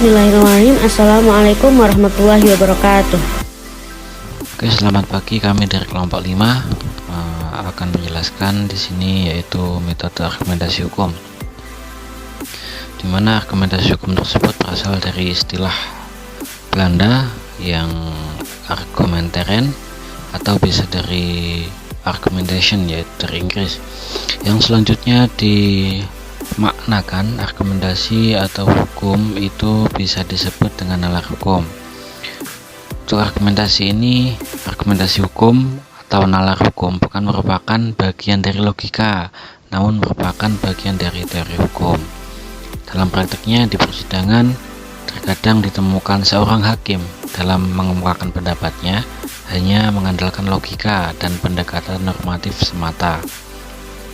Bismillahirrahmanirrahim. Assalamualaikum warahmatullahi wabarakatuh. Oke, selamat pagi. Kami dari kelompok 5 akan menjelaskan di sini yaitu metode argumentasi hukum. Di mana argumentasi hukum tersebut berasal dari istilah Belanda yang argumenteren atau bisa dari argumentation yaitu dari Inggris. Yang selanjutnya dimaknakan argumentasi atau hukum itu bisa disebut dengan nalar hukum. Untuk argumentasi ini, argumentasi hukum atau nalar hukum bukan merupakan bagian dari logika, namun merupakan bagian dari teori hukum. Dalam prakteknya di persidangan, terkadang ditemukan seorang hakim dalam mengemukakan pendapatnya hanya mengandalkan logika dan pendekatan normatif semata.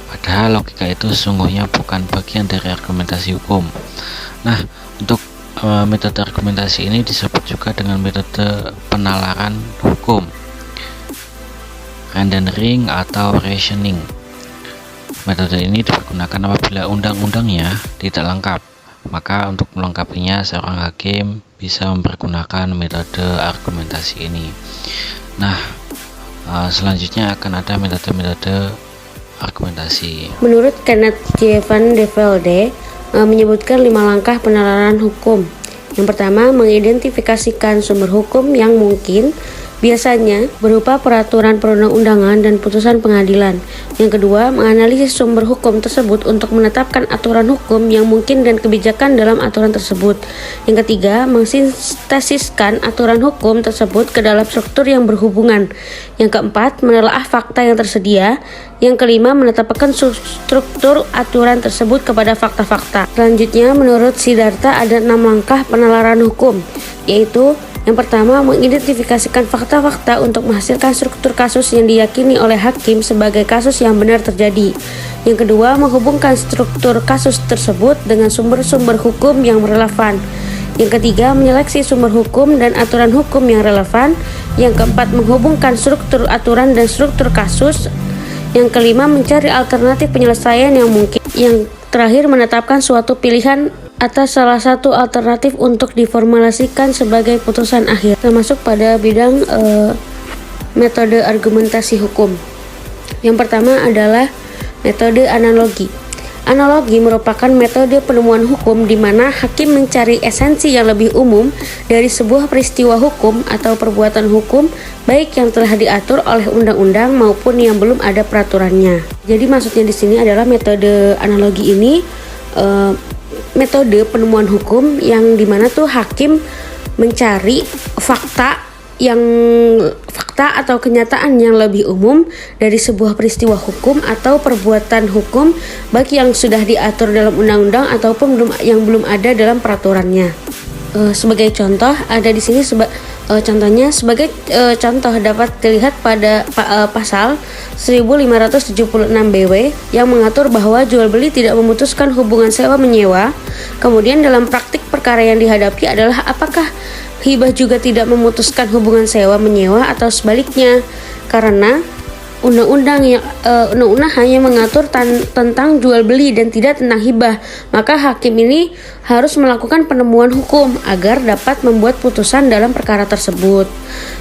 Padahal logika itu sesungguhnya bukan bagian dari argumentasi hukum. Nah, untuk metode argumentasi ini disebut juga dengan metode penalaran hukum, rendering atau rationing. Metode ini dipergunakan apabila undang-undangnya tidak lengkap. Maka untuk melengkapinya, seorang hakim bisa mempergunakan metode argumentasi ini. Nah, selanjutnya akan ada metode-metode argumentasi. Menurut Kenneth J. Van de Velde menyebutkan 5 langkah penalaran hukum. Yang pertama, mengidentifikasikan sumber hukum yang mungkin, biasanya berupa peraturan perundang-undangan dan putusan pengadilan. Yang kedua, menganalisis sumber hukum tersebut untuk menetapkan aturan hukum yang mungkin dan kebijakan dalam aturan tersebut. Yang ketiga, mensintesiskan aturan hukum tersebut ke dalam struktur yang berhubungan. Yang keempat, menelaah fakta yang tersedia. Yang kelima, menetapkan struktur aturan tersebut kepada fakta-fakta. Selanjutnya, menurut Siddhartha ada 6 langkah penalaran hukum, yaitu yang pertama, mengidentifikasikan fakta-fakta untuk menghasilkan struktur kasus yang diyakini oleh hakim sebagai kasus yang benar terjadi. Yang kedua, menghubungkan struktur kasus tersebut dengan sumber-sumber hukum yang relevan. Yang ketiga, menyeleksi sumber hukum dan aturan hukum yang relevan. Yang keempat, menghubungkan struktur aturan dan struktur kasus. Yang kelima, mencari alternatif penyelesaian yang mungkin. Yang terakhir, menetapkan suatu pilihan atas salah satu alternatif untuk diformulasikan sebagai putusan akhir, termasuk pada bidang metode argumentasi hukum. Yang pertama adalah metode analogi. Analogi merupakan metode penemuan hukum di mana hakim mencari esensi yang lebih umum dari sebuah peristiwa hukum atau perbuatan hukum, baik yang telah diatur oleh undang-undang maupun yang belum ada peraturannya. Jadi maksudnya di sini adalah metode analogi ini metode penemuan hukum yang dimana tuh hakim mencari fakta atau kenyataan yang lebih umum dari sebuah peristiwa hukum atau perbuatan hukum, baik yang sudah diatur dalam undang-undang ataupun yang belum ada dalam peraturannya. Sebagai contoh ada di sini contohnya sebagai contoh dapat dilihat pada pasal 1576 BW yang mengatur bahwa jual beli tidak memutuskan hubungan sewa menyewa. Kemudian dalam praktik perkara yang dihadapi adalah apakah hibah juga tidak memutuskan hubungan sewa menyewa atau sebaliknya, karena undang-undang hanya mengatur tentang jual beli dan tidak tentang hibah. Maka hakim ini harus melakukan penemuan hukum agar dapat membuat putusan dalam perkara tersebut.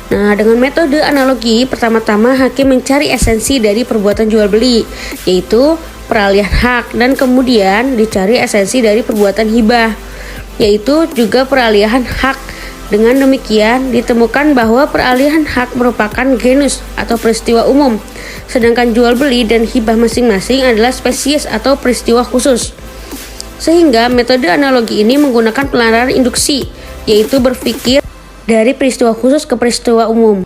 Nah, dengan metode analogi, pertama-tama hakim mencari esensi dari perbuatan jual beli, yaitu peralihan hak, dan kemudian dicari esensi dari perbuatan hibah, yaitu juga peralihan hak. Dengan demikian, ditemukan bahwa peralihan hak merupakan genus atau peristiwa umum, sedangkan jual beli dan hibah masing-masing adalah spesies atau peristiwa khusus. Sehingga metode analogi ini menggunakan penalaran induksi, yaitu berpikir dari peristiwa khusus ke peristiwa umum.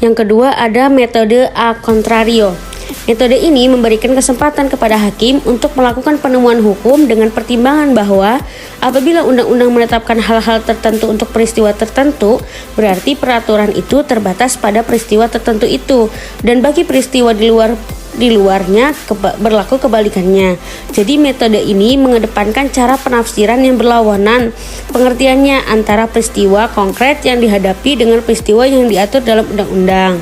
Yang kedua ada metode a contrario. Metode ini memberikan kesempatan kepada hakim untuk melakukan penemuan hukum dengan pertimbangan bahwa apabila undang-undang menetapkan hal-hal tertentu untuk peristiwa tertentu, berarti peraturan itu terbatas pada peristiwa tertentu itu, dan bagi peristiwa di luarnya berlaku kebalikannya. Jadi metode ini mengedepankan cara penafsiran yang berlawanan pengertiannya antara peristiwa konkret yang dihadapi dengan peristiwa yang diatur dalam undang-undang.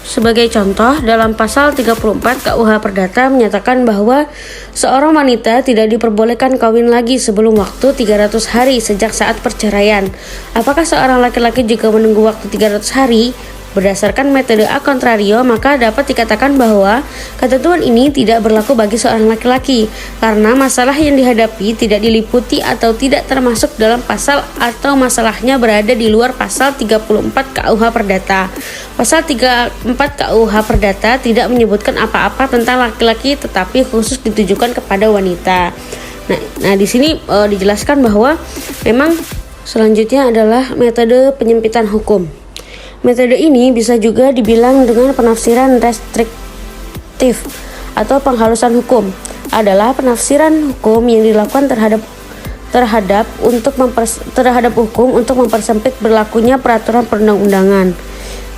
Sebagai contoh, dalam pasal 34 KUH Perdata menyatakan bahwa seorang wanita tidak diperbolehkan kawin lagi sebelum waktu 300 hari sejak saat perceraian. Apakah seorang laki-laki juga menunggu waktu 300 hari? Berdasarkan metode a contrario, maka dapat dikatakan bahwa ketentuan ini tidak berlaku bagi seorang laki-laki karena masalah yang dihadapi tidak diliputi atau tidak termasuk dalam pasal atau masalahnya berada di luar pasal 34 KUH Perdata. Pasal 34 KUH Perdata tidak menyebutkan apa-apa tentang laki-laki tetapi khusus ditujukan kepada wanita. Nah di sini dijelaskan bahwa memang selanjutnya adalah metode penyempitan hukum. Metode ini bisa juga dibilang dengan penafsiran restriktif atau penghalusan hukum. Adalah penafsiran hukum yang dilakukan terhadap hukum untuk mempersempit berlakunya peraturan perundang-undangan.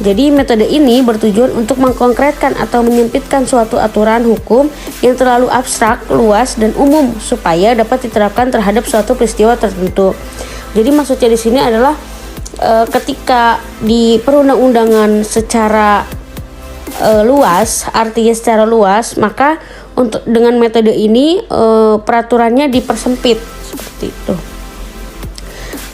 Jadi metode ini bertujuan untuk mengkonkretkan atau menyempitkan suatu aturan hukum yang terlalu abstrak, luas, dan umum supaya dapat diterapkan terhadap suatu peristiwa tertentu. Jadi maksudnya di sini adalah ketika di perundang-undangan secara luas, artinya secara luas, maka untuk dengan metode ini peraturannya dipersempit seperti itu.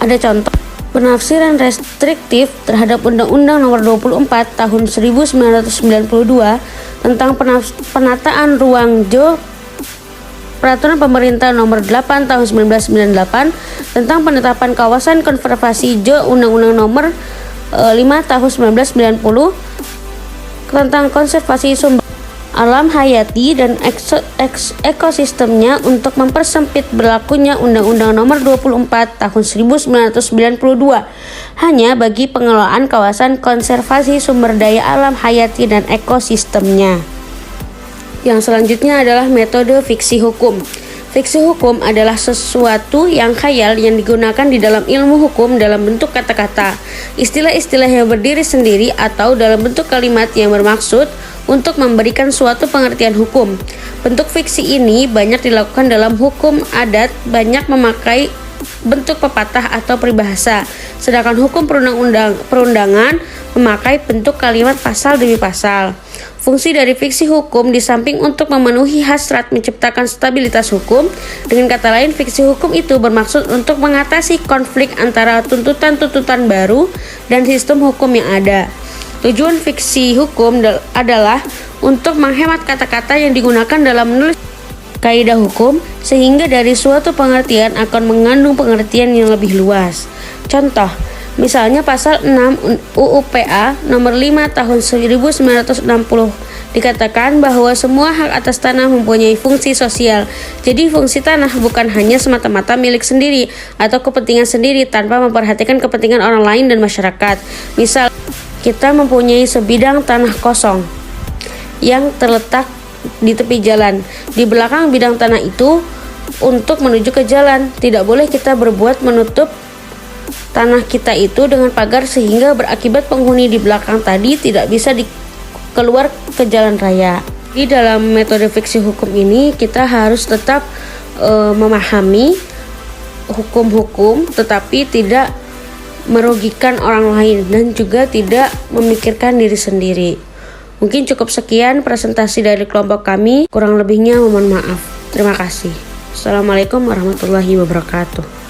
Ada contoh penafsiran restriktif terhadap Undang-Undang Nomor 24 Tahun 1992 tentang penataan ruang Peraturan Pemerintah Nomor 8 Tahun 1998 tentang penetapan kawasan konservasi hijau, Undang-Undang Nomor 5 Tahun 1990 tentang konservasi sumber alam hayati dan ekosistemnya untuk mempersempit berlakunya Undang-Undang Nomor 24 Tahun 1992 hanya bagi pengelolaan kawasan konservasi sumber daya alam hayati dan ekosistemnya. Yang selanjutnya adalah metode fiksi hukum. Fiksi hukum adalah sesuatu yang khayal yang digunakan di dalam ilmu hukum dalam bentuk kata-kata, istilah-istilah yang berdiri sendiri atau dalam bentuk kalimat yang bermaksud untuk memberikan suatu pengertian hukum. Bentuk fiksi ini banyak dilakukan dalam hukum adat, banyak memakai bentuk pepatah atau peribahasa, sedangkan hukum perundangan memakai bentuk kalimat pasal demi pasal. Fungsi dari fiksi hukum di samping untuk memenuhi hasrat menciptakan stabilitas hukum, dengan kata lain fiksi hukum itu bermaksud untuk mengatasi konflik antara tuntutan-tuntutan baru dan sistem hukum yang ada. Tujuan fiksi hukum adalah untuk menghemat kata-kata yang digunakan dalam menulis kaidah hukum sehingga dari suatu pengertian akan mengandung pengertian yang lebih luas. Contoh, misalnya pasal 6 UU PA nomor 5 tahun 1960 dikatakan bahwa semua hak atas tanah mempunyai fungsi sosial. Jadi fungsi tanah bukan hanya semata-mata milik sendiri atau kepentingan sendiri tanpa memperhatikan kepentingan orang lain dan masyarakat. Misal, kita mempunyai sebidang tanah kosong yang terletak di tepi jalan. Di belakang bidang tanah itu untuk menuju ke jalan, tidak boleh kita berbuat menutup tanah kita itu dengan pagar sehingga berakibat penghuni di belakang tadi tidak bisa keluar ke jalan raya. Di dalam metode fiksi hukum ini kita harus tetap memahami hukum-hukum tetapi tidak merugikan orang lain dan juga tidak memikirkan diri sendiri. Mungkin cukup sekian presentasi dari kelompok kami, kurang lebihnya mohon maaf. Terima kasih. Assalamualaikum warahmatullahi wabarakatuh.